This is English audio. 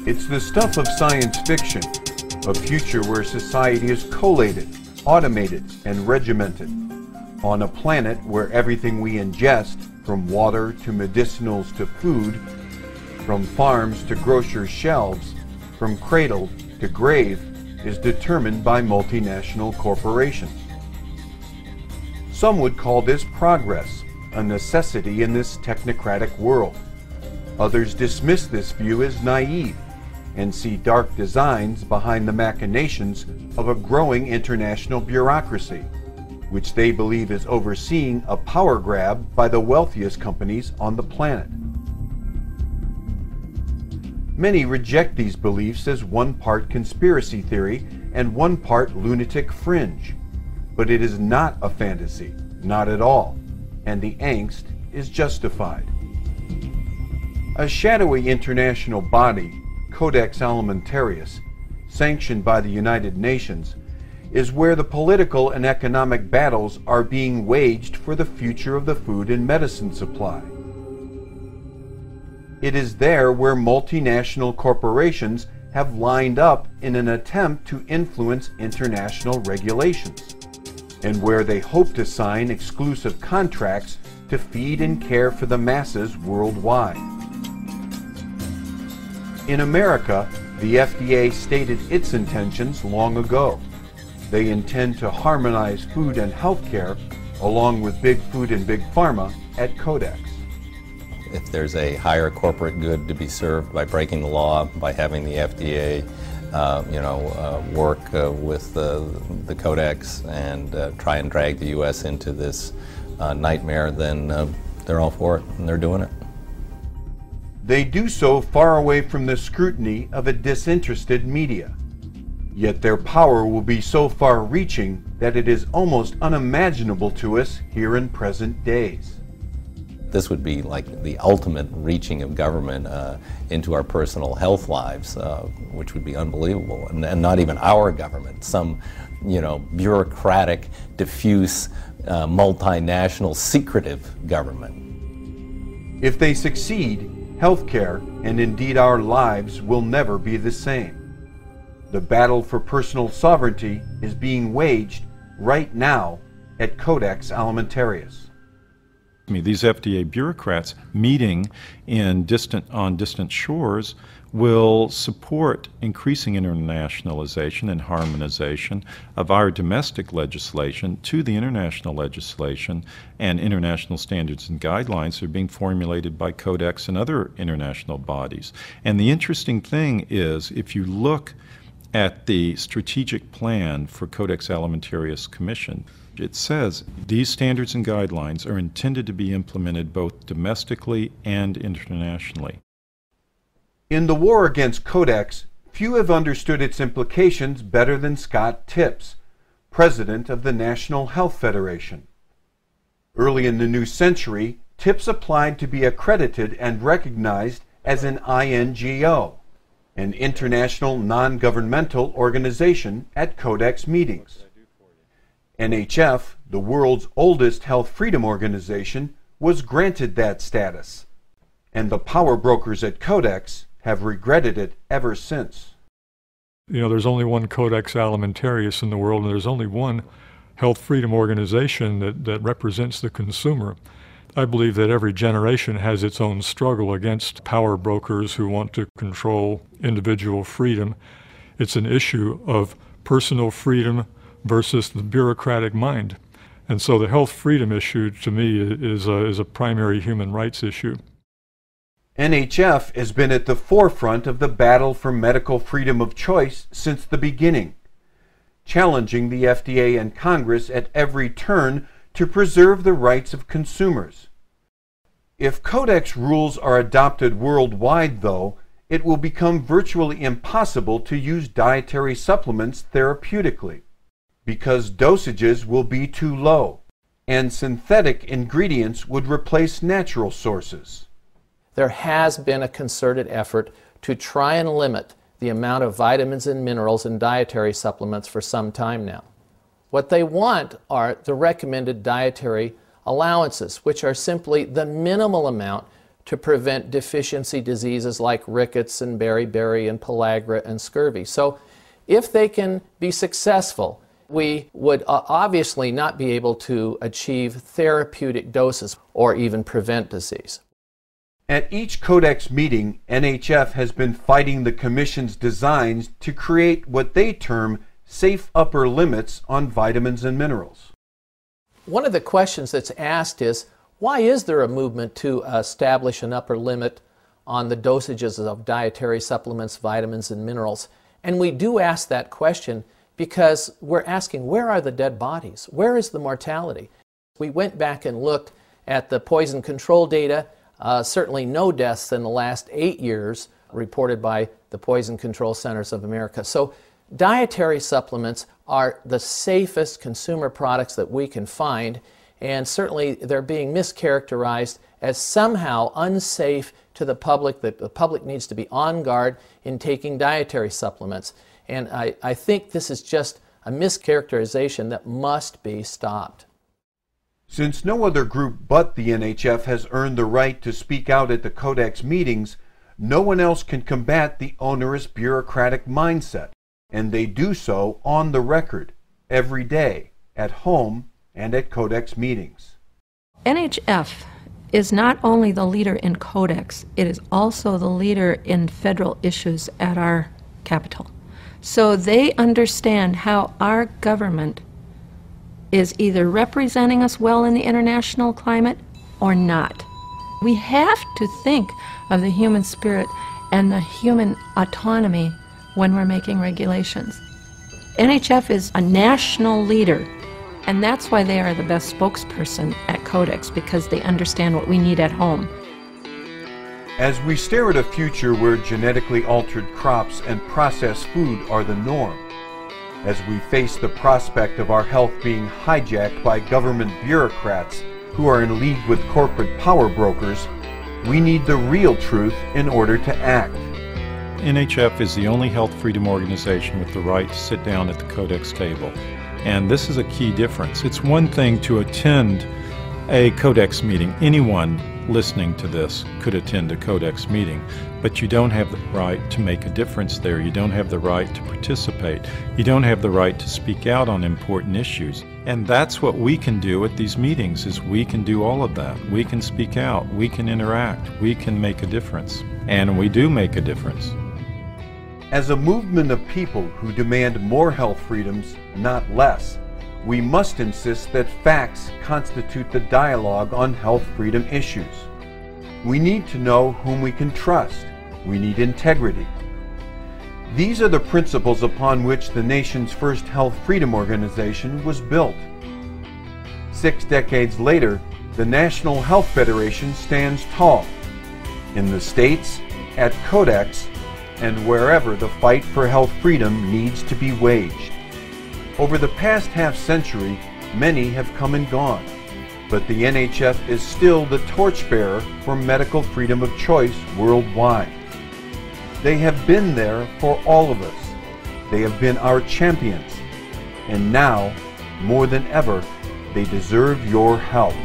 It's the stuff of science fiction, a future where society is collated, automated, and regimented, on a planet where everything we ingest, from water to medicinals to food, from farms to grocers' shelves, from cradle to grave, is determined by multinational corporations. Some would call this progress, a necessity in this technocratic world. Others dismiss this view as naive and see dark designs behind the machinations of a growing international bureaucracy, which they believe is overseeing a power grab by the wealthiest companies on the planet. Many reject these beliefs as one part conspiracy theory and one part lunatic fringe. But it is not a fantasy, not at all, and the angst is justified. A shadowy international body, Codex Alimentarius, sanctioned by the United Nations, is where the political and economic battles are being waged for the future of the food and medicine supply. It is there where multinational corporations have lined up in an attempt to influence international regulations, and where they hope to sign exclusive contracts to feed and care for the masses worldwide. In America, the FDA stated its intentions long ago. They intend to harmonize food and health care, along with Big Food and Big Pharma, at Codex. If there's a higher corporate good to be served by breaking the law, by having the FDA work with the Codex and try and drag the U.S. into this nightmare, then they're all for it, and they're doing it. They do so far away from the scrutiny of a disinterested media. Yet their power will be so far-reaching that it is almost unimaginable to us here in present days. This would be like the ultimate reaching of government into our personal health lives, which would be unbelievable. And not even our government, some, bureaucratic, diffuse, multinational, secretive government. If they succeed, healthcare, and indeed our lives, will never be the same. The battle for personal sovereignty is being waged right now at Codex Alimentarius. These FDA bureaucrats meeting on distant shores will support increasing internationalization and harmonization of our domestic legislation to the international legislation and international standards and guidelines that are being formulated by Codex and other international bodies. And the interesting thing is, if you look at the strategic plan for Codex Alimentarius Commission, it says these standards and guidelines are intended to be implemented both domestically and internationally. In the war against Codex, few have understood its implications better than Scott Tipps, president of the National Health Federation. Early in the new century, Tipps applied to be accredited and recognized as an INGO, an international non-governmental organization, at Codex meetings. NHF, the world's oldest health freedom organization, was granted that status, and the power brokers at Codex have regretted it ever since. There's only one Codex Alimentarius in the world, and there's only one health freedom organization that represents the consumer. I believe that every generation has its own struggle against power brokers who want to control individual freedom. It's an issue of personal freedom versus the bureaucratic mind. And so the health freedom issue, to me, is a primary human rights issue. NHF has been at the forefront of the battle for medical freedom of choice since the beginning, challenging the FDA and Congress at every turn to preserve the rights of consumers. If Codex rules are adopted worldwide, though, it will become virtually impossible to use dietary supplements therapeutically, because dosages will be too low, and synthetic ingredients would replace natural sources. There has been a concerted effort to try and limit the amount of vitamins and minerals in dietary supplements for some time now. What they want are the recommended dietary allowances, which are simply the minimal amount to prevent deficiency diseases like rickets and beriberi and pellagra and scurvy. So if they can be successful, we would obviously not be able to achieve therapeutic doses or even prevent disease. At each Codex meeting, NHF has been fighting the Commission's designs to create what they term safe upper limits on vitamins and minerals. One of the questions that's asked is, why is there a movement to establish an upper limit on the dosages of dietary supplements, vitamins, and minerals? And we do ask that question because we're asking, where are the dead bodies? Where is the mortality? We went back and looked at the poison control data. Certainly no deaths in the last 8 years reported by the Poison Control Centers of America. So dietary supplements are the safest consumer products that we can find, and certainly they're being mischaracterized as somehow unsafe to the public, that the public needs to be on guard in taking dietary supplements. And I think this is just a mischaracterization that must be stopped. Since no other group but the NHF has earned the right to speak out at the Codex meetings, no one else can combat the onerous bureaucratic mindset, and they do so on the record, every day, at home and at Codex meetings. NHF is not only the leader in Codex, it is also the leader in federal issues at our Capitol. So they understand how our government is either representing us well in the international climate or not. We have to think of the human spirit and the human autonomy when we're making regulations. NHF is a national leader, and that's why they are the best spokesperson at Codex, because they understand what we need at home. As we stare at a future where genetically altered crops and processed food are the norm, as we face the prospect of our health being hijacked by government bureaucrats who are in league with corporate power brokers, we need the real truth in order to act. NHF is the only health freedom organization with the right to sit down at the Codex table. And this is a key difference. It's one thing to attend a Codex meeting. Anyone listening to this could attend a Codex meeting, but you don't have the right to make a difference there. You don't have the right to participate. You don't have the right to speak out on important issues. And that's what we can do at these meetings, is we can do all of that. We can speak out, we can interact, we can make a difference. And we do make a difference. As a movement of people who demand more health freedoms, not less, we must insist that facts constitute the dialogue on health freedom issues. We need to know whom we can trust. We need integrity. These are the principles upon which the nation's first health freedom organization was built. 6 decades later, the National Health Federation stands tall, in the states, at Codex, and wherever the fight for health freedom needs to be waged. Over the past half-century, many have come and gone, but the NHF is still the torchbearer for medical freedom of choice worldwide. They have been there for all of us. They have been our champions, and now, more than ever, they deserve your help.